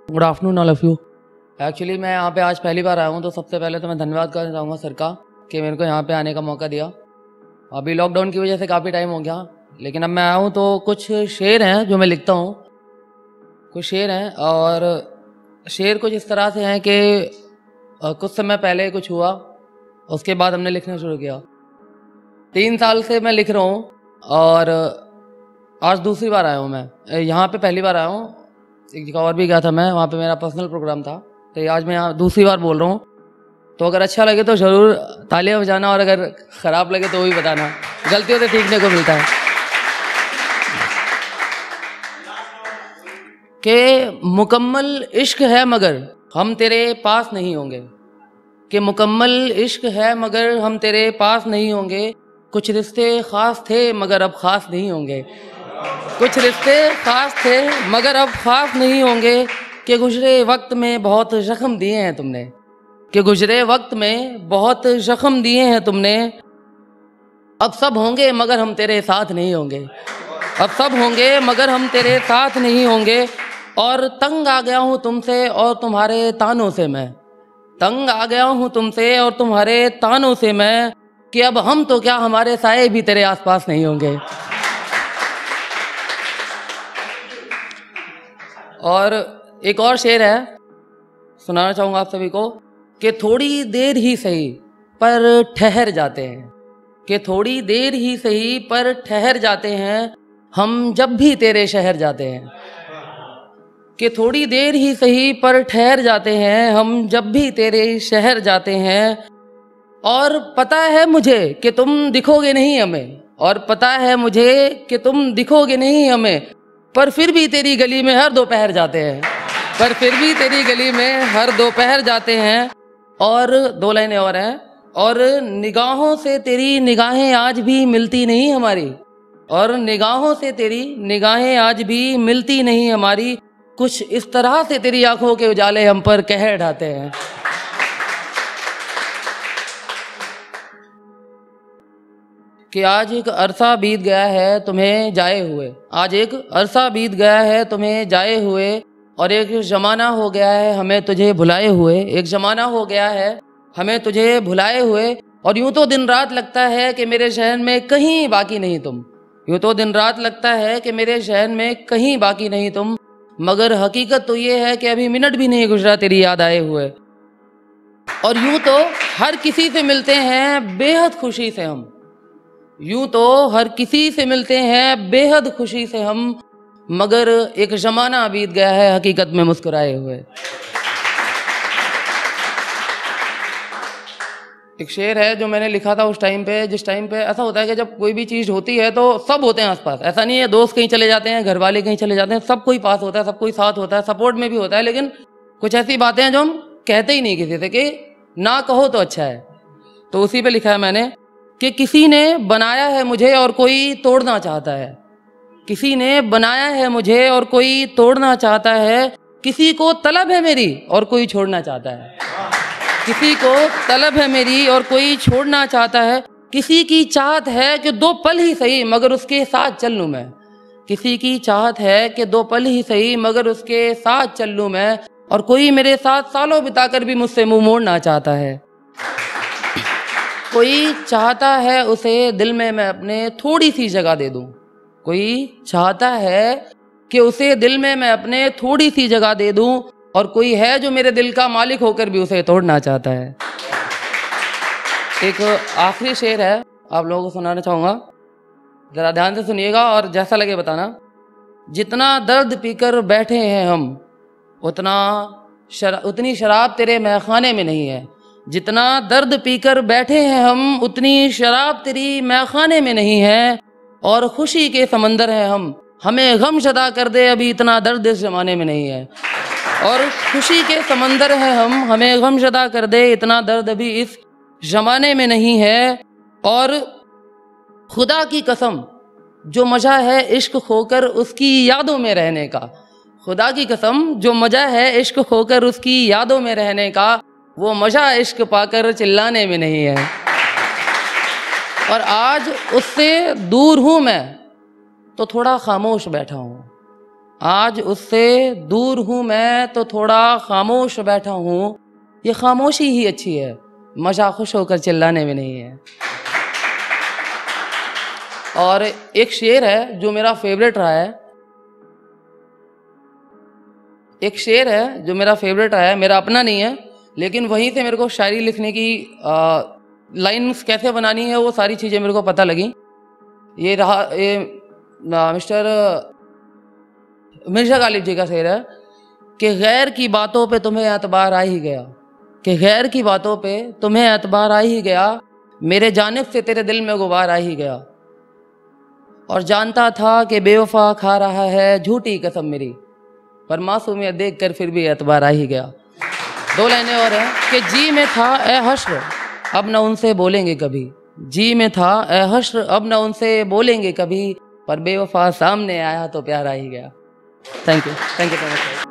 Good afternoon all of you. Actually मैं यहाँ पे आज पहली बार आया हूँ, तो सबसे पहले तो मैं धन्यवाद करना चाहूँगा सर का कि मेरे को यहाँ पे आने का मौका दिया। अभी लॉकडाउन की वजह से काफ़ी टाइम हो गया, लेकिन अब मैं आया हूँ तो कुछ शेर हैं जो मैं लिखता हूँ। कुछ शेर हैं और शेर कुछ इस तरह से हैं कि कुछ समय पहले कुछ हुआ, उसके बाद हमने लिखना शुरू किया। 3 साल से मैं लिख रहा हूँ और आज दूसरी बार आया हूँ। मैं यहाँ पे पहली बार आया हूँ, एक जगह और भी गया था मैं, वहाँ पे मेरा पर्सनल प्रोग्राम था, तो आज मैं यहाँ दूसरी बार बोल रहा हूँ। तो अगर अच्छा लगे तो ज़रूर तालियां बजाना, और अगर ख़राब लगे तो वो भी बताना, गलतियों से सीखने को मिलता है। कि मुकम्मल इश्क है मगर हम तेरे पास नहीं होंगे, कि मुकम्मल इश्क है मगर हम तेरे पास नहीं होंगे, कुछ रिश्ते ख़ास थे मगर अब ख़ास नहीं होंगे, कुछ रिश्ते ख़ास थे मगर अब ख़ास नहीं होंगे, कि गुज़रे वक्त में बहुत ज़ख्म दिए हैं तुमने, कि गुज़रे वक्त में बहुत ज़ख्म दिए हैं तुमने, अब सब होंगे मगर हम तेरे साथ नहीं होंगे, अब सब होंगे मगर हम तेरे साथ नहीं होंगे। और तंग आ गया हूँ तुमसे और तुम्हारे तानों से मैं, तंग आ गया हूँ तुमसे और तुम्हारे तानों से मैं, कि अब हम तो क्या हमारे साए भी तेरे आसपास नहीं होंगे। और एक और शेर है, सुनाना चाहूँगा आप सभी को, कि थोड़ी देर ही सही पर ठहर जाते हैं, कि थोड़ी देर ही सही पर ठहर जाते हैं हम जब भी तेरे शहर जाते हैं, कि थोड़ी देर ही सही पर ठहर जाते हैं हम जब भी तेरे शहर जाते हैं। और पता है मुझे कि तुम दिखोगे नहीं हमें, और पता है मुझे कि तुम दिखोगे नहीं हमें, पर फिर भी तेरी गली में हर दोपहर जाते हैं, पर फिर भी तेरी गली में हर दोपहर जाते हैं। और 2 लाइनें और हैं, और निगाहों से तेरी निगाहें आज भी मिलती नहीं हमारी, और निगाहों से तेरी निगाहें आज भी मिलती नहीं हमारी, कुछ इस तरह से तेरी आंखों के उजाले हम पर कहर ढाते हैं। कि आज एक अरसा बीत गया है तुम्हें जाए हुए, आज एक अरसा बीत गया है तुम्हें जाए हुए, और एक ज़माना हो गया है हमें तुझे भुलाए हुए, एक ज़माना हो गया है हमें तुझे भुलाए हुए। और यूँ तो दिन रात लगता है कि मेरे शहर में कहीं बाकी नहीं तुम, यूँ तो दिन रात लगता है कि मेरे शहर में कहीं बाकी नहीं तुम, मगर हकीकत तो ये है कि अभी मिनट भी नहीं गुजरा तेरी याद आए हुए। और यूँ तो हर किसी से मिलते हैं बेहद खुशी से हम, यूँ तो हर किसी से मिलते हैं बेहद खुशी से हम, मगर एक ज़माना बीत गया है हकीकत में मुस्कुराए हुए। एक शेर है जो मैंने लिखा था उस टाइम पे, जिस टाइम पे ऐसा होता है कि जब कोई भी चीज़ होती है तो सब होते हैं आसपास, ऐसा नहीं है दोस्त कहीं चले जाते हैं, घर वाले कहीं चले जाते हैं, सब कोई पास होता है, सब कोई साथ होता है, सपोर्ट में भी होता है, लेकिन कुछ ऐसी बातें हैं जो हम कहते ही नहीं किसी से, कि ना कहो तो अच्छा है। तो उसी पे लिखा है मैंने कि किसी ने बनाया है मुझे और कोई तोड़ना चाहता है, किसी ने बनाया है मुझे और कोई तोड़ना चाहता है, किसी को तलब है मेरी और कोई छोड़ना चाहता है, किसी को तलब है मेरी और कोई छोड़ना चाहता है, किसी की चाहत है कि 2 पल ही सही मगर उसके साथ चल लूँ मैं, किसी की चाहत है कि 2 पल ही सही मगर उसके साथ चल लूँ मैं, और कोई मेरे साथ सालों बिताकर भी मुझसे मुंह मोड़ना चाहता है, कोई चाहता है उसे दिल में मैं अपने थोड़ी सी जगह दे दूं, कोई चाहता है कि उसे दिल में मैं अपने थोड़ी सी जगह दे दूं, और कोई है जो मेरे दिल का मालिक होकर भी उसे तोड़ना चाहता है। एक आखिरी शेर है आप लोगों को सुनाना चाहूँगा, ज़रा ध्यान से सुनिएगा और जैसा लगे बताना। जितना दर्द पीकर बैठे हैं हम उतनी शराब तेरे मैखाने में नहीं है, जितना दर्द पीकर बैठे हैं हम उतनी शराब तेरी मैखाने में नहीं है, और खुशी के समंदर हैं हम, हमें गम शदा कर दे अभी इतना दर्द इस ज़माने में नहीं है, और खुशी के समंदर हैं हम, हमें गम शदा कर दे इतना दर्द अभी इस ज़माने में नहीं है। और खुदा की कसम जो मज़ा है इश्क खोकर उसकी यादों में रहने का, खुदा की कसम जो मज़ा है इश्क खोकर उसकी यादों में रहने का, वो मज़ा इश्क पाकर चिल्लाने में नहीं है। और आज उससे दूर हूँ मैं तो थोड़ा खामोश बैठा हूँ, आज उससे दूर हूँ मैं तो थोड़ा खामोश बैठा हूँ, ये खामोशी ही अच्छी है, मज़ा खुश होकर चिल्लाने में नहीं है। और एक शेर है जो मेरा फेवरेट रहा है, एक शेर है जो मेरा फेवरेट रहा है, मेरा अपना नहीं है, लेकिन वहीं से मेरे को शायरी लिखने की लाइन्स कैसे बनानी है वो सारी चीज़ें मेरे को पता लगी। ये रहा ये मिस्टर मिर्ज़ा गालिब जी का शेर है कि गैर की बातों पे तुम्हें एतबार आ ही गया, कि गैर की बातों पे तुम्हें एतबार आ ही गया, मेरे जानिब से तेरे दिल में गुबार आ ही गया, और जानता था कि बेवफा खा रहा है झूठी कसम मेरी, पर मासूमियत देख कर फिर भी एतबार आ ही गया। 2 लाइनें और हैं कि जी में था ए हश्र अब न उनसे बोलेंगे कभी, जी में था ए हश्र अब न उनसे बोलेंगे कभी, पर बेवफा सामने आया तो प्यार आ ही गया। Thank you so much.